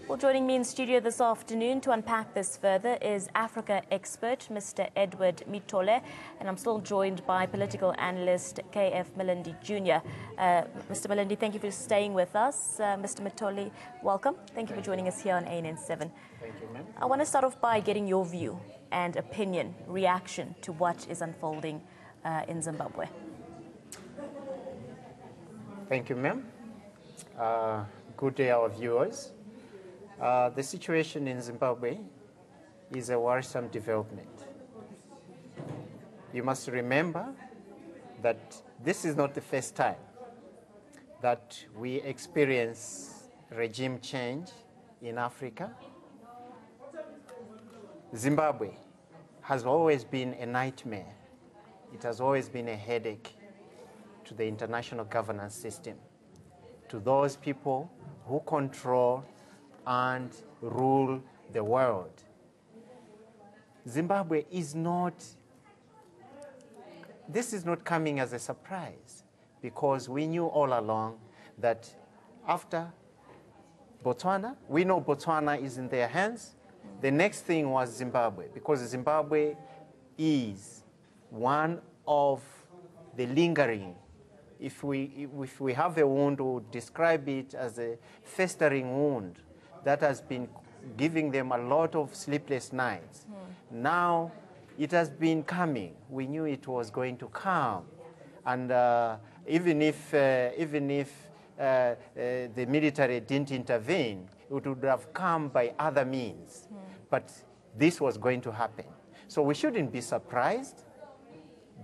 Well, joining me in studio this afternoon to unpack this further is Africa expert Mr. Edward Mitole, and I'm still joined by political analyst K.F. Malindi Jr. Mr. Malindi, thank you for staying with us. Mr. Mitole, welcome. Thank you for joining us here on ANN7. Thank you, ma'am. I want to start off by getting your view and opinion, reaction to what is unfolding in Zimbabwe. Thank you, ma'am. Good day, our viewers. The situation in Zimbabwe is a worrisome development. You must remember that this is not the first time that we experience regime change in Africa. Zimbabwe has always been a nightmare. It has always been a headache to the international governance system, to those people who control and rule the world. Zimbabwe is not, this is not coming as a surprise, because we knew all along that after Botswana, we know Botswana is in their hands. The next thing was Zimbabwe, because Zimbabwe is one of the lingering, if we have a wound, we'll describe it as a festering wound that has been giving them a lot of sleepless nights. Now it has been coming. We knew it was going to come. And even if the military didn't intervene, it would have come by other means. But this was going to happen. So we shouldn't be surprised.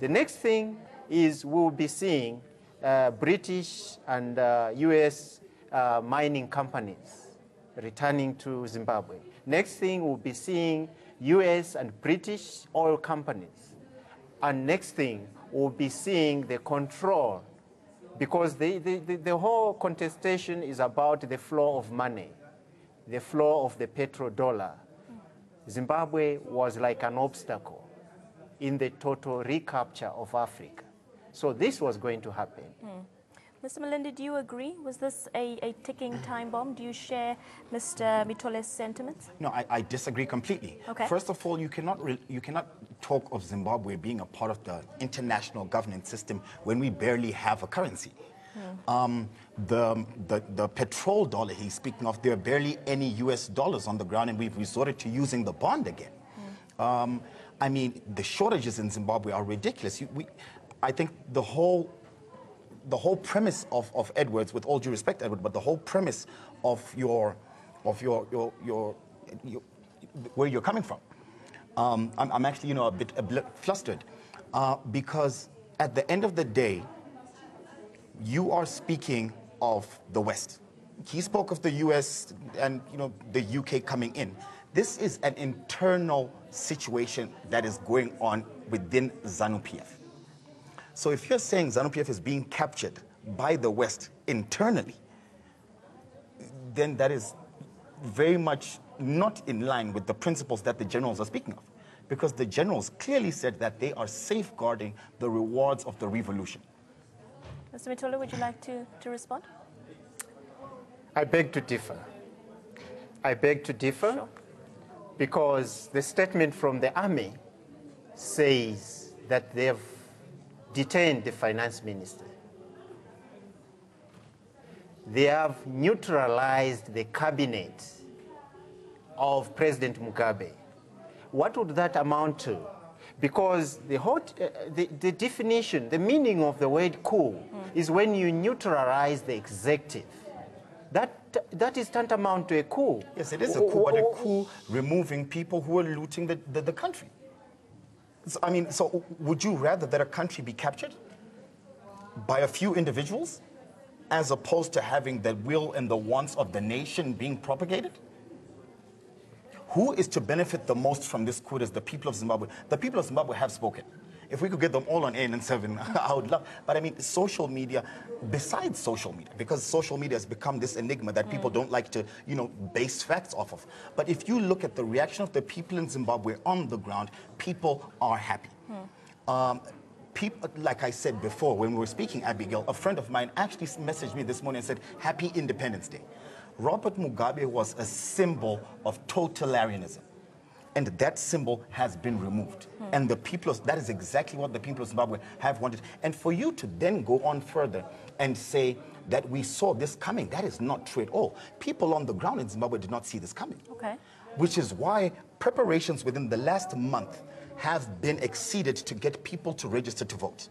The next thing is we'll be seeing British and US mining companies returning to Zimbabwe. Next thing, we'll be seeing US and British oil companies. And next thing, we'll be seeing the control, because the whole contestation is about the flow of money, the flow of the petrodollar. Zimbabwe was like an obstacle in the total recapture of Africa. So this was going to happen. Mr. Malindi, do you agree? Was this a ticking time bomb? Do you share Mr. Mitole's sentiments? No, I disagree completely. Okay. First of all, you cannot talk of Zimbabwe being a part of the international governance system when we barely have a currency. The petrol dollar he's speaking of, there are barely any US dollars on the ground, and we've resorted to using the bond again. I mean, the shortages in Zimbabwe are ridiculous. I think the whole premise of Edwards, with all due respect, Edward, but the whole premise of where you're coming from, I'm actually a bit flustered, because at the end of the day, you are speaking of the West. He spoke of the US and the UK coming in. This is an internal situation that is going on within ZANU-PF. So if you're saying ZANU-PF is being captured by the West internally, then that is very much not in line with the principles that the generals are speaking of. Because the generals clearly said that they are safeguarding the rewards of the revolution. Mr. Mitole, would you like to respond? I beg to differ. I beg to differ. Sure. Because the statement from the army says that they have detained the finance minister. They have neutralized the cabinet of President Mugabe. What would that amount to? Because the definition, the meaning of the word coup is when you neutralize the executive. That is tantamount to a coup. Yes, it is a coup, but a coup removing people who are looting the country. So, I mean, so would you rather that a country be captured by a few individuals as opposed to having the will and the wants of the nation being propagated? Who is to benefit the most from this coup is the people of Zimbabwe. The people of Zimbabwe have spoken. If we could get them all on ANN7, I would love. But I mean, social media, besides social media, because social media has become this enigma that people don't like to, base facts off of. But if you look at the reaction of the people in Zimbabwe on the ground, people are happy. People, like I said before, when we were speaking, Abigail, a friend of mine actually messaged me this morning and said, "Happy Independence Day." Robert Mugabe was a symbol of totalitarianism. And that symbol has been removed. And the people, that is exactly what the people of Zimbabwe have wanted. And for you to then go on further and say that we saw this coming, that is not true at all. People on the ground in Zimbabwe did not see this coming. Okay. Which is why preparations within the last month have been exceeded to get people to register to vote.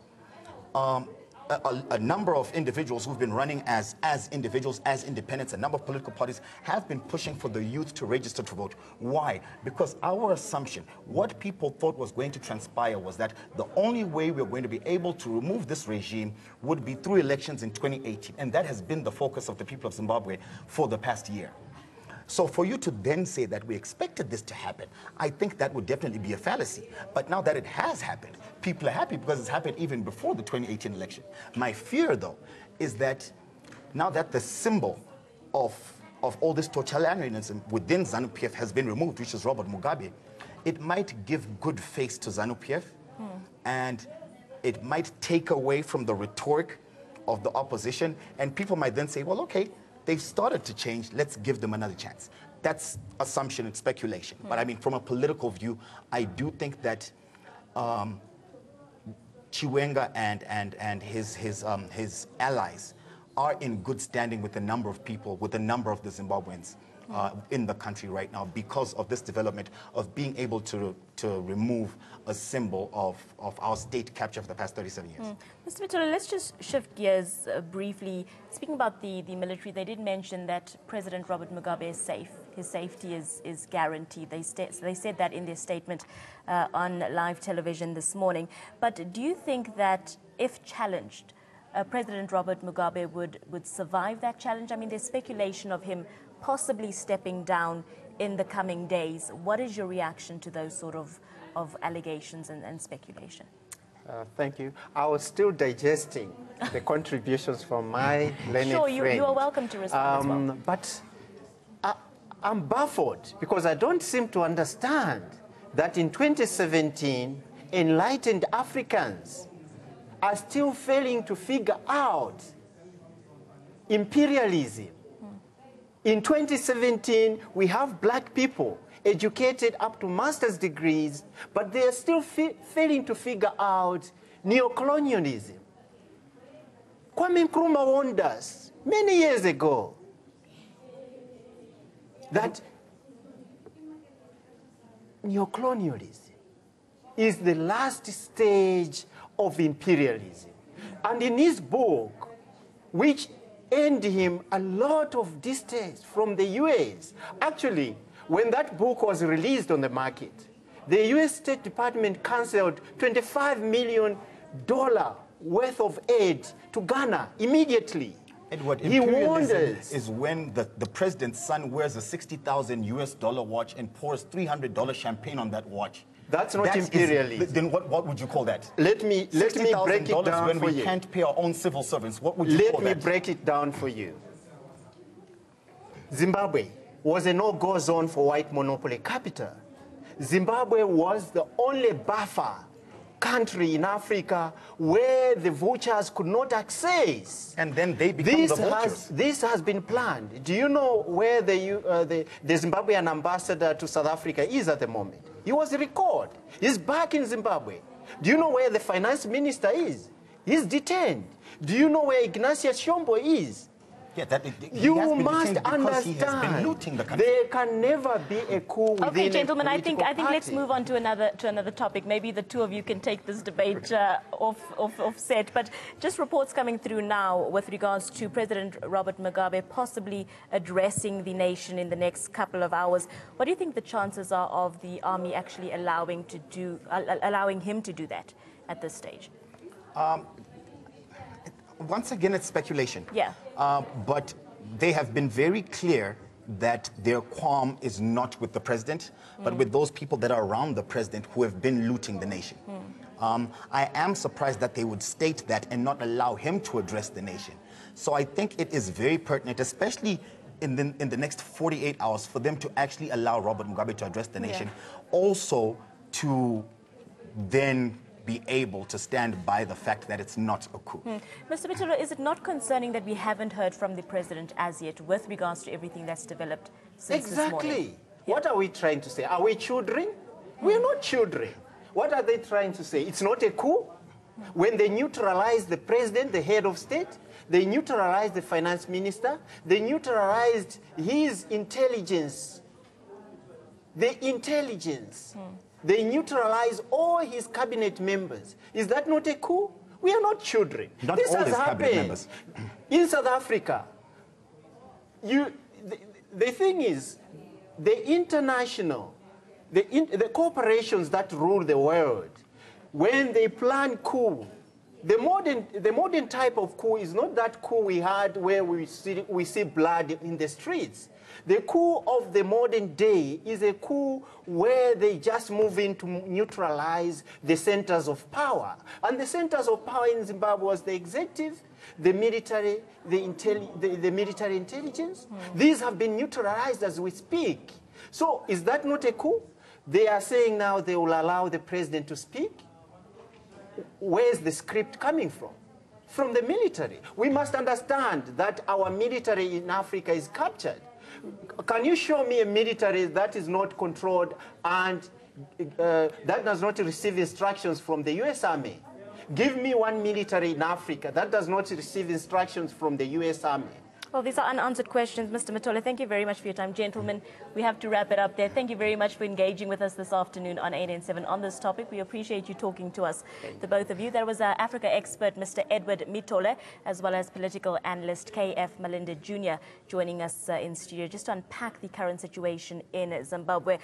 A number of individuals who've been running as individuals, as independents, a number of political parties have been pushing for the youth to register to vote. Why? Because our assumption, what people thought was going to transpire was that the only way we're going to be able to remove this regime would be through elections in 2018. And that has been the focus of the people of Zimbabwe for the past year. So for you to then say that we expected this to happen, I think that would definitely be a fallacy. But now that it has happened, people are happy because it's happened even before the 2018 election. My fear, though, is that now that the symbol of all this totalitarianism within ZANU-PF has been removed, which is Robert Mugabe, it might give good face to ZANU-PF, and it might take away from the rhetoric of the opposition, and people might then say, well, okay, they've started to change, let's give them another chance. That's assumption and speculation. But I mean, from a political view, I do think that Chiwenga and his allies are in good standing with a number of people, with a number of the Zimbabweans in the country right now because of this development of being able to remove a symbol of our state capture for the past 37 years. Mr. Mitolo, let's just shift gears briefly. Speaking about the military, they did mention that President Robert Mugabe is safe. His safety is guaranteed. They said that in their statement on live television this morning. But do you think that if challenged, President Robert Mugabe would survive that challenge? I mean, there's speculation of him possibly stepping down in the coming days. What is your reaction to those sort of allegations and speculation? Thank you. I was still digesting the contributions from my learned Sure, friend. you are welcome to respond as well. But I'm baffled because I don't seem to understand that in 2017, enlightened Africans are still failing to figure out imperialism. In 2017, we have black people educated up to master's degrees, but they are still failing to figure out neocolonialism. Kwame Nkrumah warned us many years ago that neocolonialism is the last stage of imperialism. And in his book, which earned him a lot of distaste from the US, actually, when that book was released on the market, the US State Department canceled $25 million worth of aid to Ghana immediately. Edward, he warned us. Is when the president's son wears a $60,000 US watch and pours $300 champagne on that watch. That's not imperialism. Then what would you call that? Let me break it down when for we you. Can't pay our own civil servants. What would you call that? Let me break it down for you. Zimbabwe was a no-go zone for white monopoly capital. Zimbabwe was the only buffer country in Africa where the vultures could not access. And then they become the vultures. This has been planned. Do you know where the Zimbabwean ambassador to South Africa is at the moment? He was recalled. He's back in Zimbabwe. Do you know where the finance minister is? He's detained. Do you know where Ignatius Shombo is? Yeah, you must understand. He has been looting the country. There can never be a coup within Okay, gentlemen, a I think party. let's move on to another topic. Maybe the two of you can take this debate off set. But just reports coming through now with regards to President Robert Mugabe possibly addressing the nation in the next couple of hours. What do you think the chances are of the army actually allowing him to do that at this stage? Once again, it's speculation. Yeah. But they have been very clear that their qualm is not with the president, but with those people that are around the president who have been looting the nation. I am surprised that they would state that and not allow him to address the nation. So I think it is very pertinent, especially in the next 48 hours, for them to actually allow Robert Mugabe to address the nation. Also to then be able to stand by the fact that it's not a coup. Mr. Mitolo, is it not concerning that we haven't heard from the president as yet with regards to everything that's developed since this morning? Exactly. What are we trying to say? Are we children? We're not children. What are they trying to say? It's not a coup? When they neutralized the president, the head of state, they neutralized the finance minister, they neutralized his intelligence, the intelligence. They neutralized all his cabinet members. Is that not a coup? We are not children. Not this all has his cabinet happened members. in South Africa. The thing is, the international, the corporations that rule the world, when they plan coup, the modern type of coup is not that coup we had where we see blood in the streets. The coup of the modern day is a coup where they just move in to neutralize the centers of power. And the centers of power in Zimbabwe was the executive, the military, the military intelligence. These have been neutralized as we speak. So is that not a coup? They are saying now they will allow the president to speak. Where's the script coming from? From the military. We must understand that our military in Africa is captured. Can you show me a military that is not controlled and that does not receive instructions from the US Army? Give me one military in Africa that does not receive instructions from the US Army. Well, these are unanswered questions, Mr. Mitolo. Thank you very much for your time. Gentlemen, we have to wrap it up there. Thank you very much for engaging with us this afternoon on 8 on this topic. We appreciate you talking to us, the both of you. That was our Africa expert, Mr. Edward Mitole, as well as political analyst KF Malinde Jr. joining us in studio just to unpack the current situation in Zimbabwe.